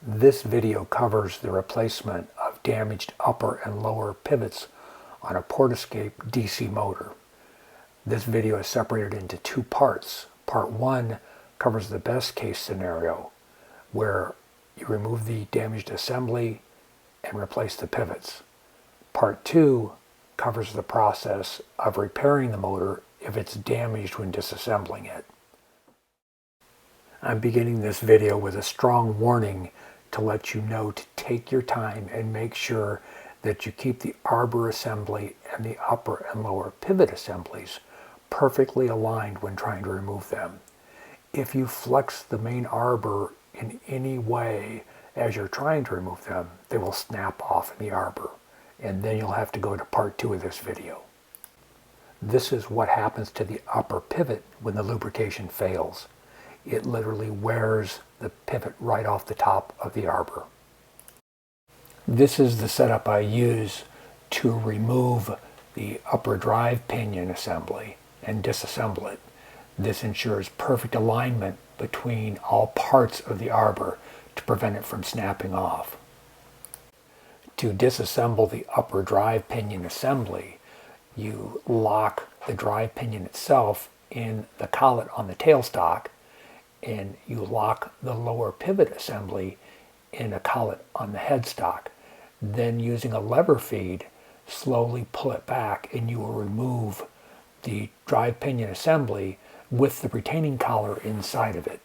This video covers the replacement of damaged upper and lower pivots on a Portescap DC motor. This video is separated into two parts. Part 1 covers the best case scenario, where you remove the damaged assembly and replace the pivots. Part 2 covers the process of repairing the motor if it's damaged when disassembling it. I'm beginning this video with a strong warning to let you know to take your time and make sure that you keep the arbor assembly and the upper and lower pivot assemblies perfectly aligned when trying to remove them. If you flex the main arbor in any way as you're trying to remove them, they will snap off in the arbor, and then you'll have to go to part 2 of this video. This is what happens to the upper pivot when the lubrication fails. It literally wears the pivot right off the top of the arbor. This is the setup I use to remove the upper drive pinion assembly and disassemble it. This ensures perfect alignment between all parts of the arbor to prevent it from snapping off. To disassemble the upper drive pinion assembly, you lock the drive pinion itself in the collet on the tailstock, and you lock the lower pivot assembly in a collet on the headstock. Then, using a lever feed, slowly pull it back and you will remove the drive pinion assembly with the retaining collar inside of it.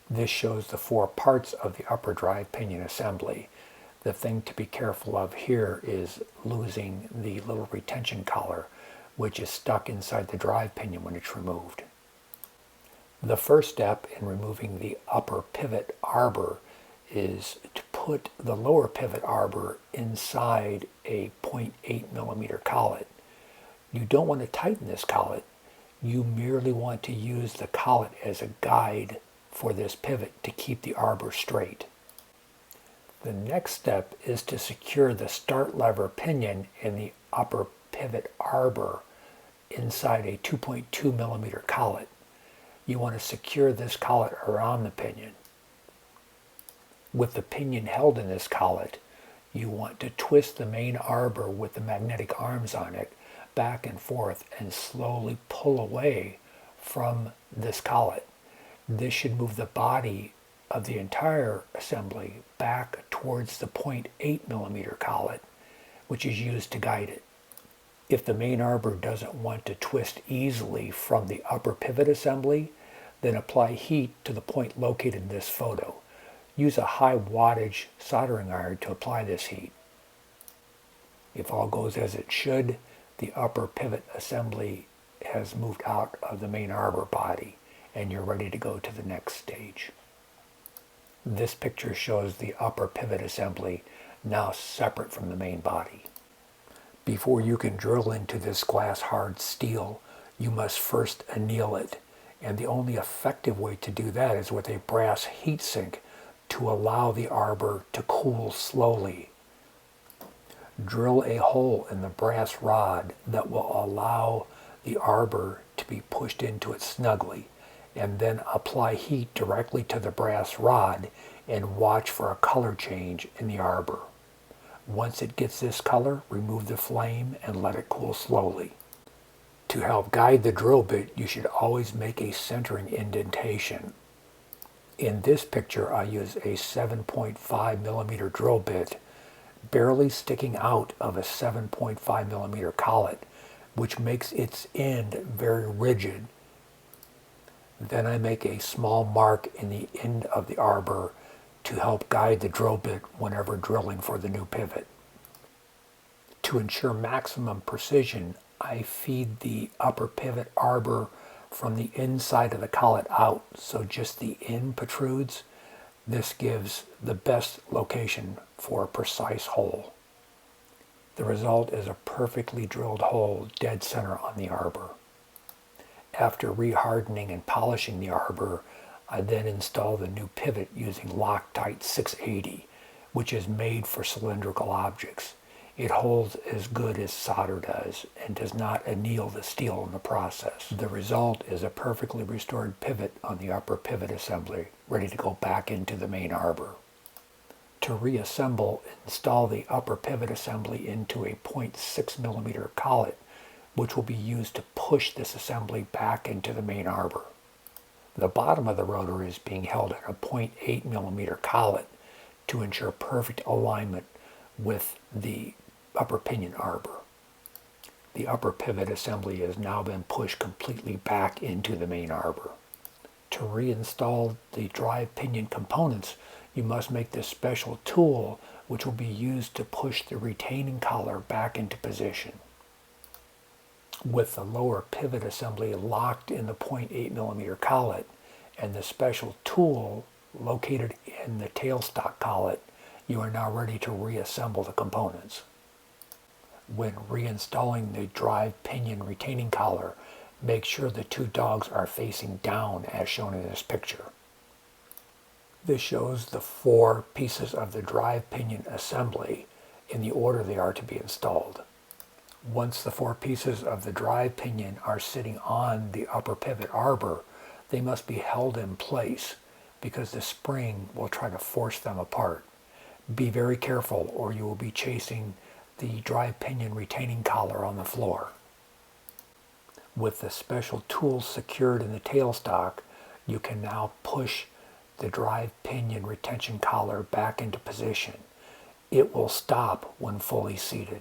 This shows the 4 parts of the upper drive pinion assembly. The thing to be careful of here is losing the little retention collar, which is stuck inside the drive pinion when it's removed. The first step in removing the upper pivot arbor is to put the lower pivot arbor inside a 0.8 millimeter collet. You don't want to tighten this collet. You merely want to use the collet as a guide for this pivot to keep the arbor straight. The next step is to secure the start lever pinion in the upper pivot arbor inside a 2.2 millimeter collet. You want to secure this collet around the pinion. With the pinion held in this collet, you want to twist the main arbor with the magnetic arms on it back and forth and slowly pull away from this collet. This should move the body of the entire assembly back towards the 0.8 millimeter collet, which is used to guide it. If the main arbor doesn't want to twist easily from the upper pivot assembly, then apply heat to the point located in this photo. Use a high wattage soldering iron to apply this heat. If all goes as it should, the upper pivot assembly has moved out of the main arbor body and you're ready to go to the next stage. This picture shows the upper pivot assembly now separate from the main body. Before you can drill into this glass hard steel, you must first anneal it. And the only effective way to do that is with a brass heatsink to allow the arbor to cool slowly. Drill a hole in the brass rod that will allow the arbor to be pushed into it snugly, and then apply heat directly to the brass rod and watch for a color change in the arbor. Once it gets this color, remove the flame and let it cool slowly. To help guide the drill bit, you should always make a centering indentation. In this picture, I use a 7.5 millimeter drill bit, barely sticking out of a 7.5 millimeter collet, which makes its end very rigid. Then I make a small mark in the end of the arbor to help guide the drill bit whenever drilling for the new pivot. To ensure maximum precision, I feed the upper pivot arbor from the inside of the collet out, so just the end protrudes. This gives the best location for a precise hole. The result is a perfectly drilled hole dead center on the arbor. After rehardening and polishing the arbor, I then install the new pivot using Loctite 680, which is made for cylindrical objects. It holds as good as solder does and does not anneal the steel in the process. The result is a perfectly restored pivot on the upper pivot assembly, ready to go back into the main arbor. To reassemble, install the upper pivot assembly into a 0.6 millimeter collet, which will be used to push this assembly back into the main arbor. The bottom of the rotor is being held at a 0.8 millimeter collet to ensure perfect alignment with the upper pinion arbor. The upper pivot assembly has now been pushed completely back into the main arbor. To reinstall the drive pinion components, you must make this special tool which will be used to push the retaining collar back into position. With the lower pivot assembly locked in the 0.8 millimeter collet and the special tool located in the tailstock collet, you are now ready to reassemble the components. When reinstalling the drive pinion retaining collar, make sure the two dogs are facing down as shown in this picture. This shows the 4 pieces of the drive pinion assembly in the order they are to be installed. Once the 4 pieces of the drive pinion are sitting on the upper pivot arbor, they must be held in place because the spring will try to force them apart. Be very careful or you will be chasing the drive pinion retaining collar on the floor. With the special tools secured in the tailstock, you can now push the drive pinion retention collar back into position. It will stop when fully seated.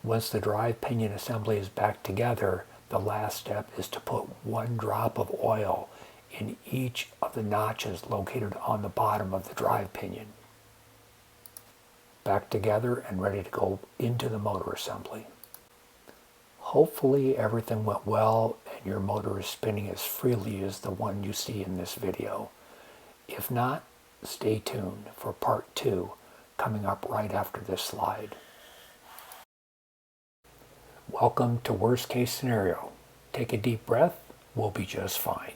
Once the drive pinion assembly is back together, the last step is to put 1 drop of oil in each of the notches located on the bottom of the drive pinion. Back together and ready to go into the motor assembly. Hopefully everything went well and your motor is spinning as freely as the one you see in this video. If not, stay tuned for part 2 coming up right after this slide. Welcome to worst case scenario. Take a deep breath, we'll be just fine.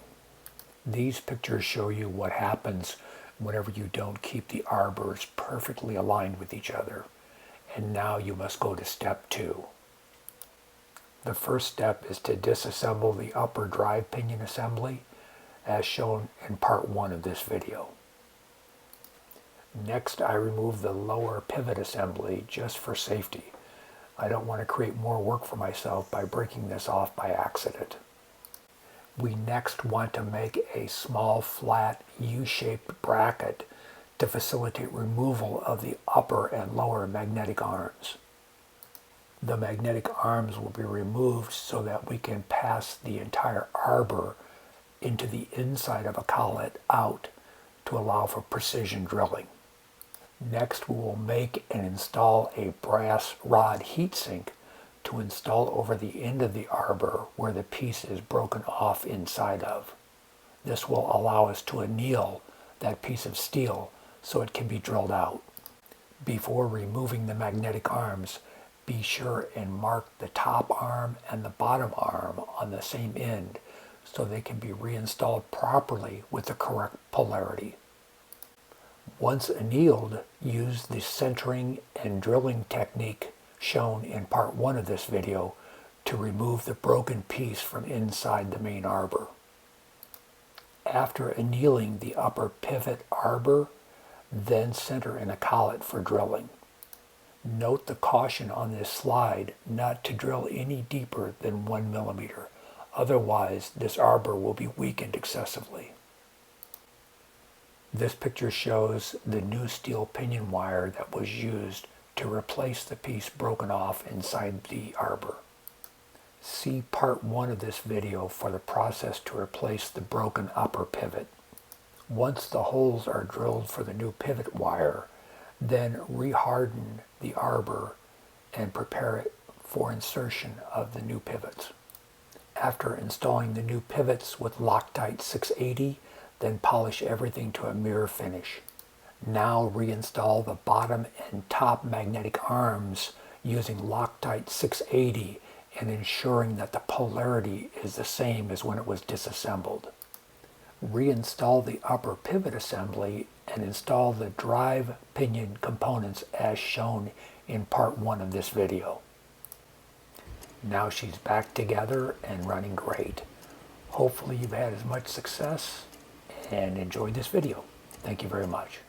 These pictures show you what happens whenever you don't keep the arbors perfectly aligned with each other. And now you must go to step 2. The first step is to disassemble the upper drive pinion assembly as shown in part 1 of this video. Next, I remove the lower pivot assembly just for safety. I don't want to create more work for myself by breaking this off by accident. We next want to make a small flat U-shaped bracket to facilitate removal of the upper and lower magnetic arms. The magnetic arms will be removed so that we can pass the entire arbor into the inside of a collet out to allow for precision drilling. Next, we will make and install a brass rod heatsink to install over the end of the arbor where the piece is broken off inside of. This will allow us to anneal that piece of steel so it can be drilled out. Before removing the magnetic arms, be sure and mark the top arm and the bottom arm on the same end so they can be reinstalled properly with the correct polarity. Once annealed, use the centering and drilling technique shown in part 1 of this video to remove the broken piece from inside the main arbor. After annealing the upper pivot arbor, then center in a collet for drilling. Note the caution on this slide not to drill any deeper than 1 millimeter. Otherwise, this arbor will be weakened excessively. This picture shows the new steel pinion wire that was used to replace the piece broken off inside the arbor. See part 1 of this video for the process to replace the broken upper pivot. Once the holes are drilled for the new pivot wire, then reharden the arbor and prepare it for insertion of the new pivots. After installing the new pivots with Loctite 680, then polish everything to a mirror finish. Now reinstall the bottom and top magnetic arms using Loctite 680 and ensuring that the polarity is the same as when it was disassembled. Reinstall the upper pivot assembly and install the drive pinion components as shown in part 1 of this video. Now she's back together and running great. Hopefully you've had as much success and enjoyed this video. Thank you very much.